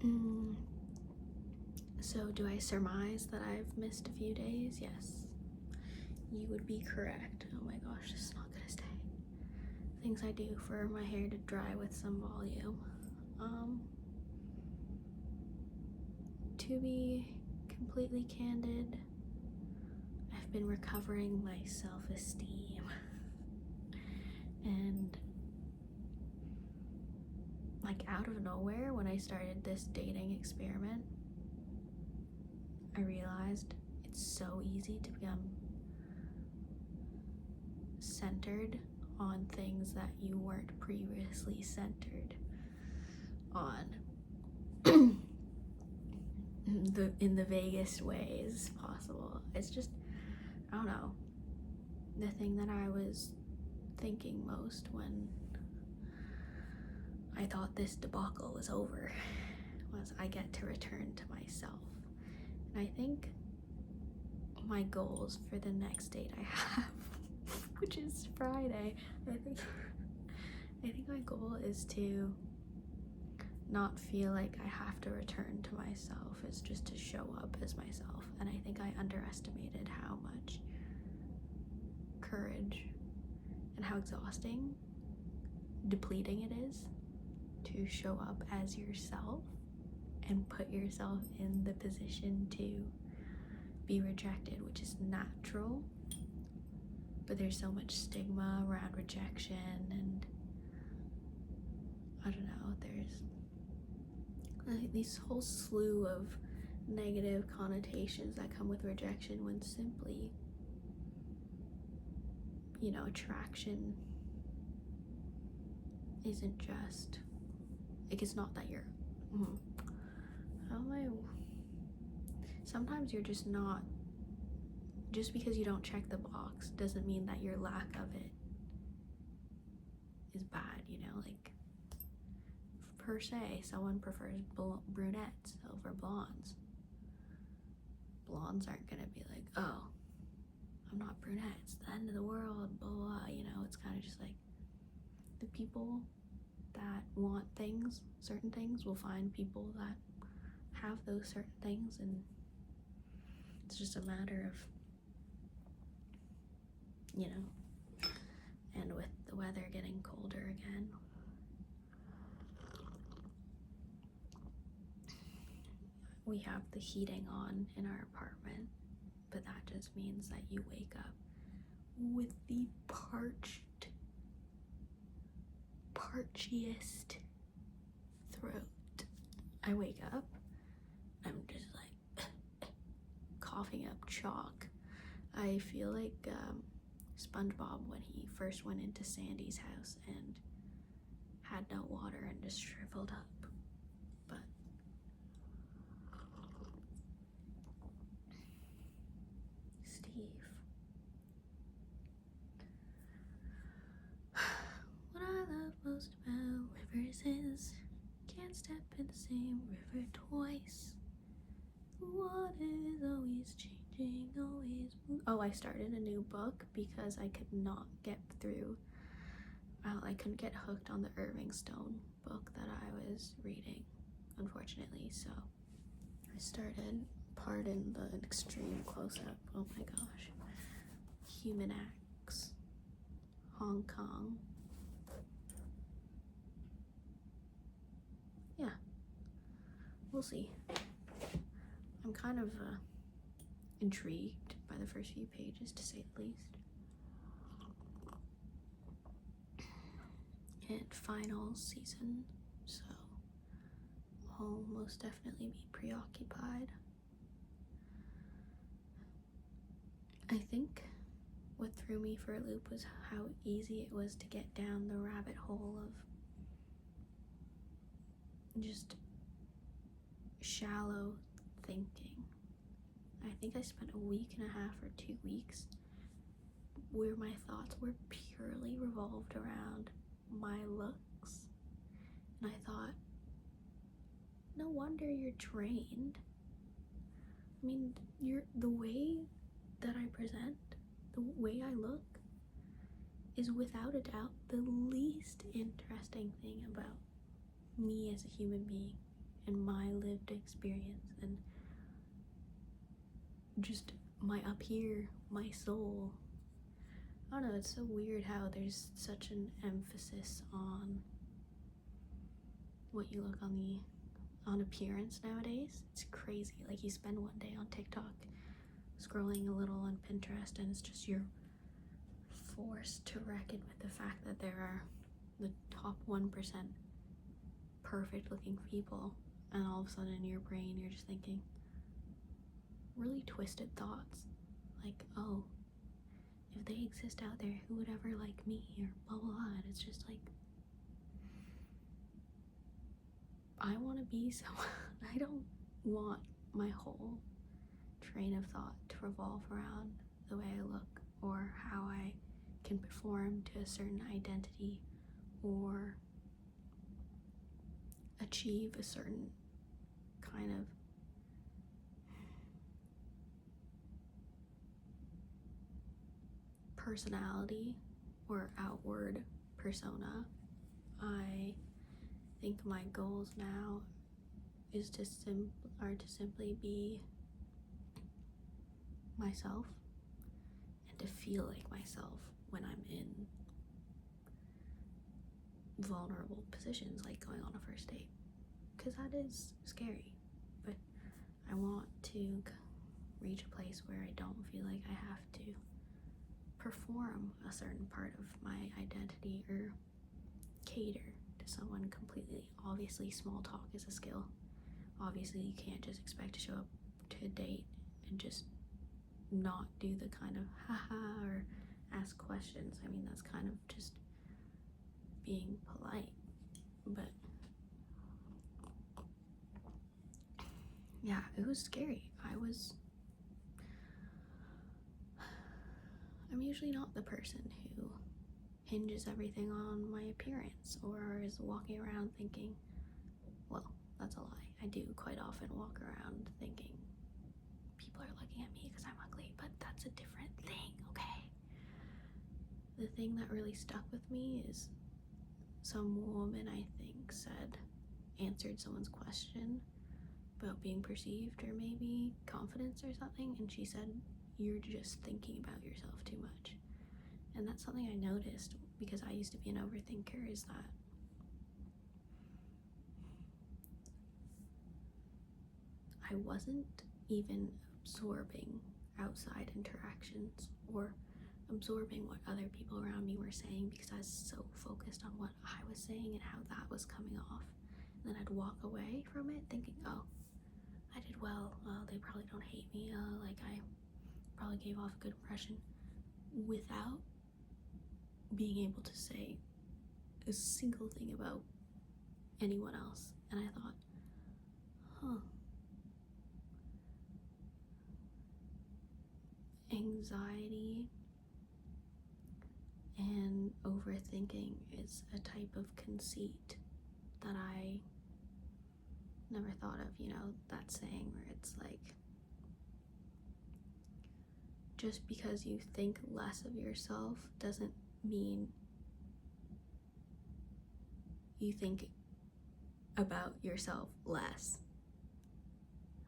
Mm, so do I surmise that I've missed a few days? Yes, you would be correct. Oh my gosh, this is not gonna stay. Things I do for my hair to dry with some volume. To be completely candid, I've been recovering my self-esteem. And like out of nowhere, when I started this dating experiment, I realized it's so easy to become centered on things that you weren't previously centered on. In the vaguest ways possible. It's just, I don't know, the thing that I was thinking most when I thought this debacle was over was I get to return to myself. And I think my goals for the next date I have, which is Friday, I think my goal is to not feel like I have to return to myself. It's just to show up as myself. And I think I underestimated how much courage and how exhausting, depleting it is to show up as yourself and put yourself in the position to be rejected, which is natural, but there's so much stigma around rejection, and I don't know, there's this whole slew of negative connotations that come with rejection, when simply, you know, attraction isn't just, like, it's not that you're, sometimes you're just not, just because you don't check the box doesn't mean that your lack of it is bad, you know, like, per se, someone prefers brunettes over blondes. Blondes aren't gonna be like, oh, I'm not brunette, it's the end of the world, blah, blah, you know. It's kind of just like, the people that want things, certain things, will find people that have those certain things, and it's just a matter of, you know, and with the weather getting colder again, we have the heating on in our apartment, but that just means that you wake up with the parchiest throat. I wake up, I'm just like coughing up chalk. I feel like SpongeBob when he first went into Sandy's house and had no water and just shriveled up. But Steve, what I love most about rivers is can't step in the same river twice. The water is always changing, always oh, I started a new book because I could not get through, I couldn't get hooked on the Irving Stone book that I was reading, unfortunately, so I started, pardon the extreme close-up, oh my gosh, Human Acts, Hong Kong. Yeah, we'll see. I'm kind of intrigued by the first few pages, to say the least. And final season, so I'll most definitely be preoccupied. I think what threw me for a loop was how easy it was to get down the rabbit hole of just shallow thinking. I think I spent a week and a half or 2 weeks where my thoughts were purely revolved around my looks, and I thought, no wonder you're drained. I mean, the way that I present, the way I look, is without a doubt the least interesting thing about me as a human being and my lived experience and just my up here, my soul. I don't know, it's so weird how there's such an emphasis on what you look on appearance nowadays. It's crazy. Like, you spend one day on TikTok scrolling a little on Pinterest and it's just you're forced to reckon with the fact that there are the top 1% perfect looking people, and all of a sudden in your brain you're just thinking really twisted thoughts like, oh, if they exist out there, who would ever like me, or blah blah blah. And it's just like, I want to be someone. I don't want my whole train of thought to revolve around the way I look or how I can perform to a certain identity or achieve a certain kind of personality or outward persona. I think my goals now is to simply be myself and to feel like myself when I'm in vulnerable positions, like going on a first date, because that is scary. But I want to reach a place where I don't feel like I have to perform a certain part of my identity or cater to someone completely. Obviously, small talk is a skill. Obviously, you can't just expect to show up to a date and just not do the kind of haha or ask questions. I mean, that's kind of just being polite. But yeah, it was scary. I'm usually not the person who hinges everything on my appearance or is walking around thinking, well, that's a lie. I do quite often walk around thinking people are looking at me because I'm ugly, but that's a different thing, okay? The thing that really stuck with me is some woman, I think, answered someone's question about being perceived or maybe confidence or something, and she said, you're just thinking about yourself too much. And that's something I noticed because I used to be an overthinker, is that I wasn't even absorbing outside interactions or absorbing what other people around me were saying because I was so focused on what I was saying and how that was coming off. And then I'd walk away from it thinking, oh, I did well, they probably don't hate me, like I probably gave off a good impression, without being able to say a single thing about anyone else. And I thought, anxiety and overthinking is a type of conceit that I never thought of. You know, that saying where it's like, just because you think less of yourself doesn't mean you think about yourself less.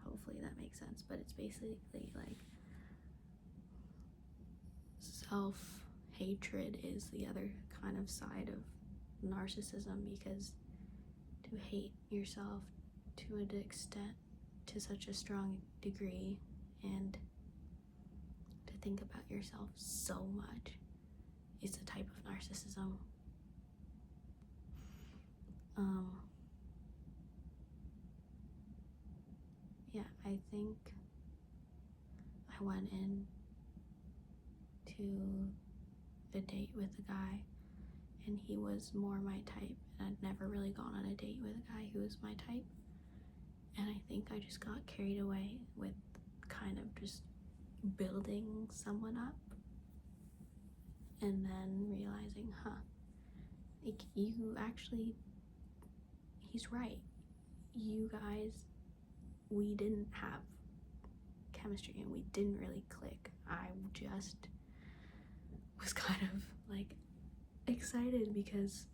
Hopefully that makes sense, but it's basically like self-hatred is the other kind of side of narcissism, because to hate yourself to an extent, to such a strong degree, and to think about yourself so much is a type of narcissism. Yeah, I think I went in to a date with a guy and he was more my type, and I'd never really gone on a date with a guy who was my type, and I think I just got carried away with kind of just building someone up and then realizing, like, he's right, you guys, we didn't have chemistry and we didn't really click. I just was kind of like excited because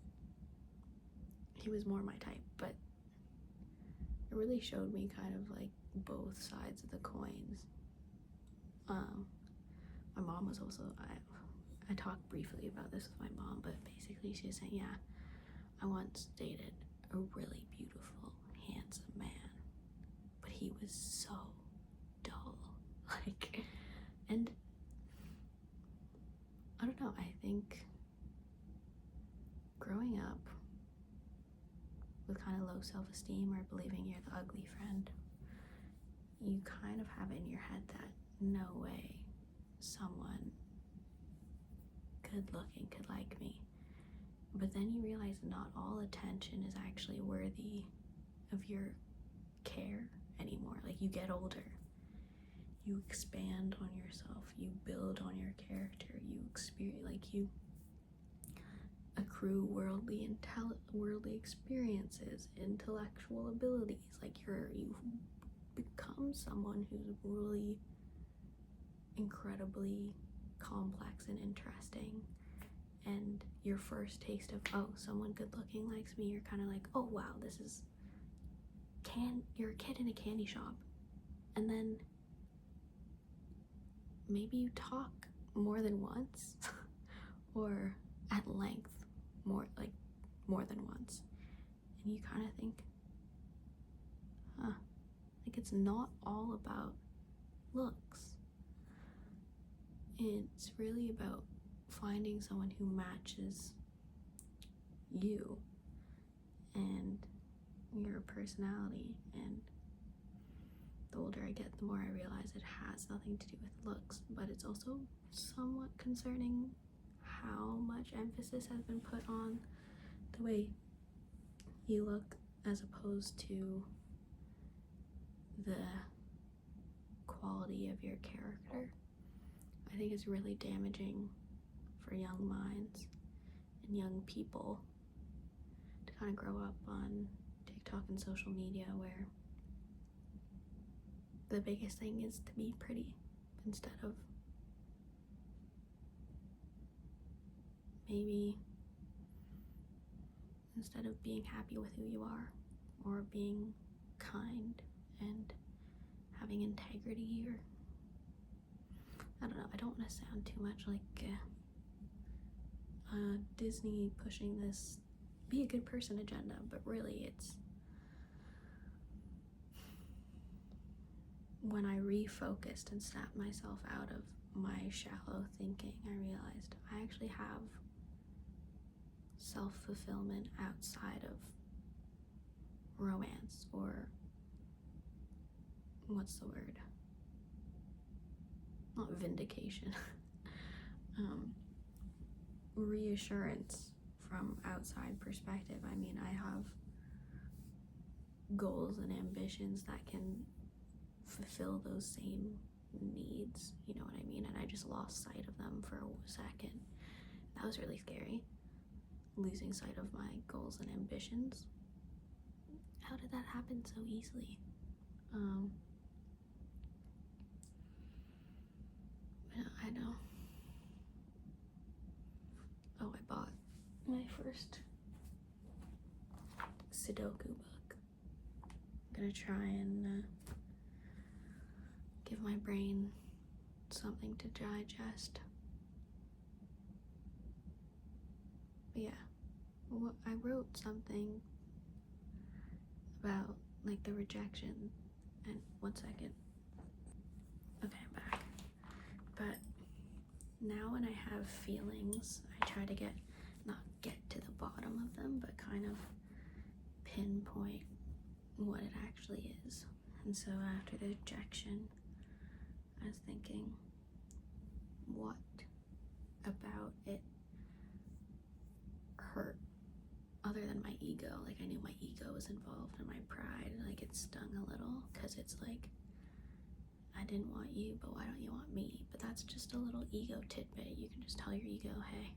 he was more my type, but it really showed me kind of like both sides of the coins. My mom was also, I talked briefly about this with my mom, but basically she was saying, yeah, I once dated a really beautiful, handsome man, but he was so dull. Like, and I don't know, I think growing up with kind of low self-esteem or believing you're the ugly friend, you kind of have it in your head that no way someone good looking could like me. But then you realize not all attention is actually worthy of your care anymore. Like, you get older, you expand on yourself, you build on your character, you experience, like, you accrue worldly experiences, intellectual abilities. Like, you become someone who's really incredibly complex and interesting. And your first taste of, oh, someone good looking likes me, you're kind of like, oh wow, this is you're a kid in a candy shop. And then maybe you talk more than once or at length more than once, and you kind of think, like, it's not all about looks. It's really about finding someone who matches you and your personality. And the older I get, the more I realize it has nothing to do with looks, but it's also somewhat concerning how much emphasis has been put on the way you look as opposed to the quality of your character. I think it's really damaging for young minds and young people to kind of grow up on TikTok and social media where the biggest thing is to be pretty instead of being happy with who you are, or being kind and having integrity, or I don't know, I don't want to sound too much like Disney pushing this be a good person agenda, but really it's when I refocused and snapped myself out of my shallow thinking, I realized I actually have self-fulfillment outside of romance, or what's the word? Not vindication. Reassurance from outside perspective. I mean, I have goals and ambitions that can fulfill those same needs, you know what I mean? And I just lost sight of them for a second. That was really scary, losing sight of my goals and ambitions. How did that happen so easily? I know. Oh, I bought my first Sudoku book. I'm gonna try and give my brain something to digest. But yeah, I wrote something about like the rejection, and 1 second. Okay, I'm back. But now when I have feelings, I try to not get to the bottom of them, but kind of pinpoint what it actually is. And so after the rejection, I was thinking, what about it hurt other than my ego? Like, I knew my ego was involved and my pride, like it stung a little, because it's like, I didn't want you, but why don't you want me? But that's just a little ego tidbit. You can just tell your ego, hey,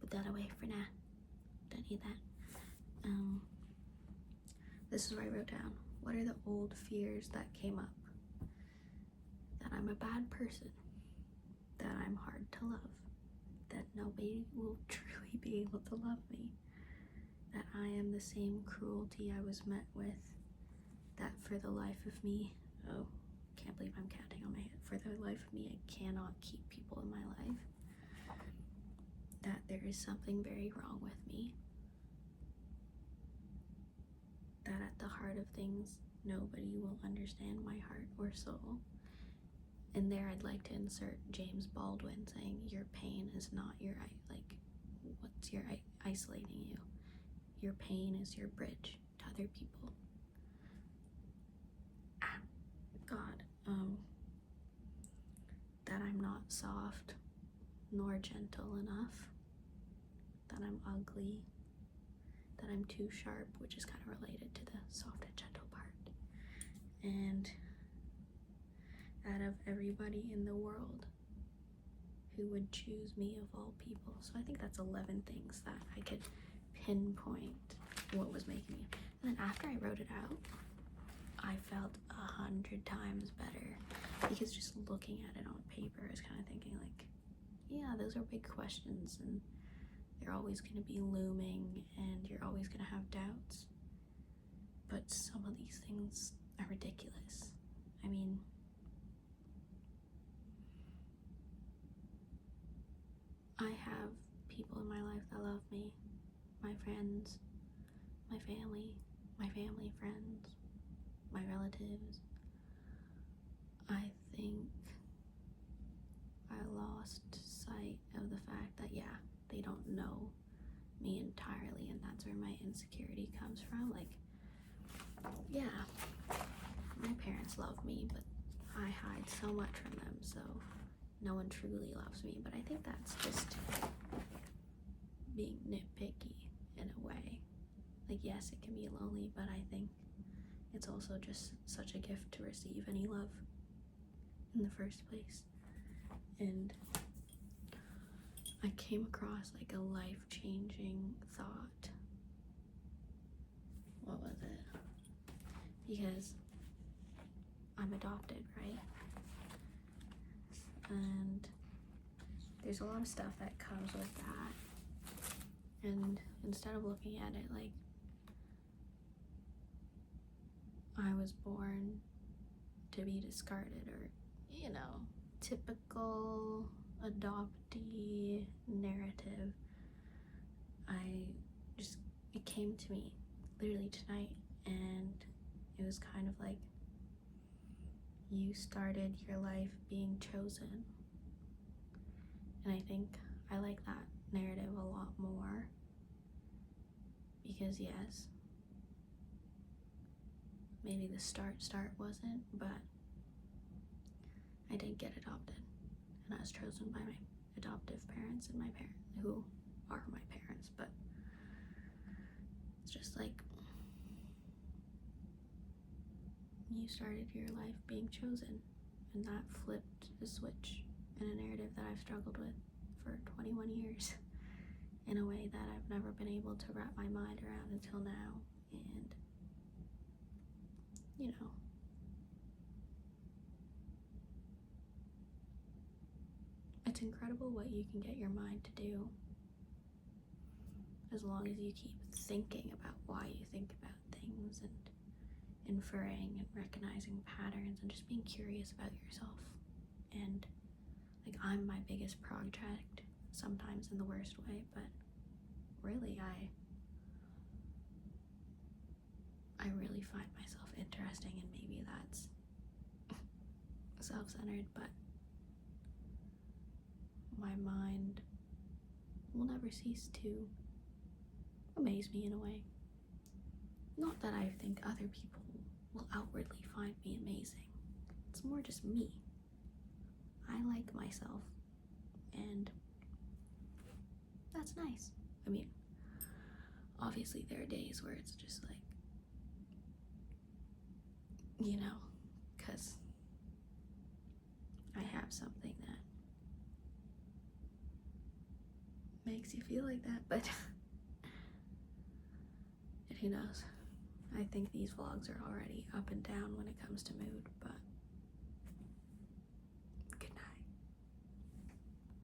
put that away for now. Don't need that. This is what I wrote down. What are the old fears that came up? That I'm a bad person. That I'm hard to love. That nobody will truly be able to love me. that I am the same cruelty I was met with, that for the life of me, oh, can't believe I'm counting on my head, for the life of me, I cannot keep people in my life, that there is something very wrong with me, that at the heart of things, nobody will understand my heart or soul. And there I'd like to insert James Baldwin saying, your pain is not your, what's your isolating you? Your pain is your bridge to other people. God, that I'm not soft nor gentle enough, that I'm ugly, that I'm too sharp, which is kind of related to the soft and gentle part. And out of everybody in the world, who would choose me of all people? So I think that's 11 things that I could pinpoint what was making me. And then after I wrote it out, I felt 100 times better, because just looking at it on paper, I was kind of thinking like, yeah, those are big questions and they're always going to be looming and you're always going to have doubts. But some of these things are ridiculous. I mean, I have people in my life that love me, my friends, my family friends, my relatives. I think I lost sight of the fact that, yeah, they don't know me entirely, and that's where my insecurity comes from. Like, yeah, my parents love me, but I hide so much from them, so no one truly loves me. But I think that's just being nitpicky in a way. Like, yes, it can be lonely, but I think it's also just such a gift to receive any love in the first place. And I came across like a life-changing thought. What was it? Because I'm adopted, right? And there's a lot of stuff that comes with that. And instead of looking at it like I was born to be discarded, or, you know, typical adoptee narrative, it came to me literally tonight, and it was kind of like, you started your life being chosen. And I think I like that narrative a lot more, because yes, maybe the start wasn't, but I did get adopted, and I was chosen by my adoptive parents and my parents, who are my parents. But it's just like, you started your life being chosen, and that flipped the switch in a narrative that I've struggled with for 21 years in a way that I've never been able to wrap my mind around until now. And, you know, it's incredible what you can get your mind to do, as long as you keep thinking about why you think about things, and inferring and recognizing patterns, and just being curious about yourself. And like, I'm my biggest project, sometimes in the worst way, but really I really find myself interesting, and maybe that's self-centered, but my mind will never cease to amaze me in a way. Not that I think other people will outwardly find me amazing. It's more just me. I like myself, and that's nice. I mean, obviously there are days where it's just like, you know, because I have something that makes you feel like that, but who knows? I think these vlogs are already up and down when it comes to mood, but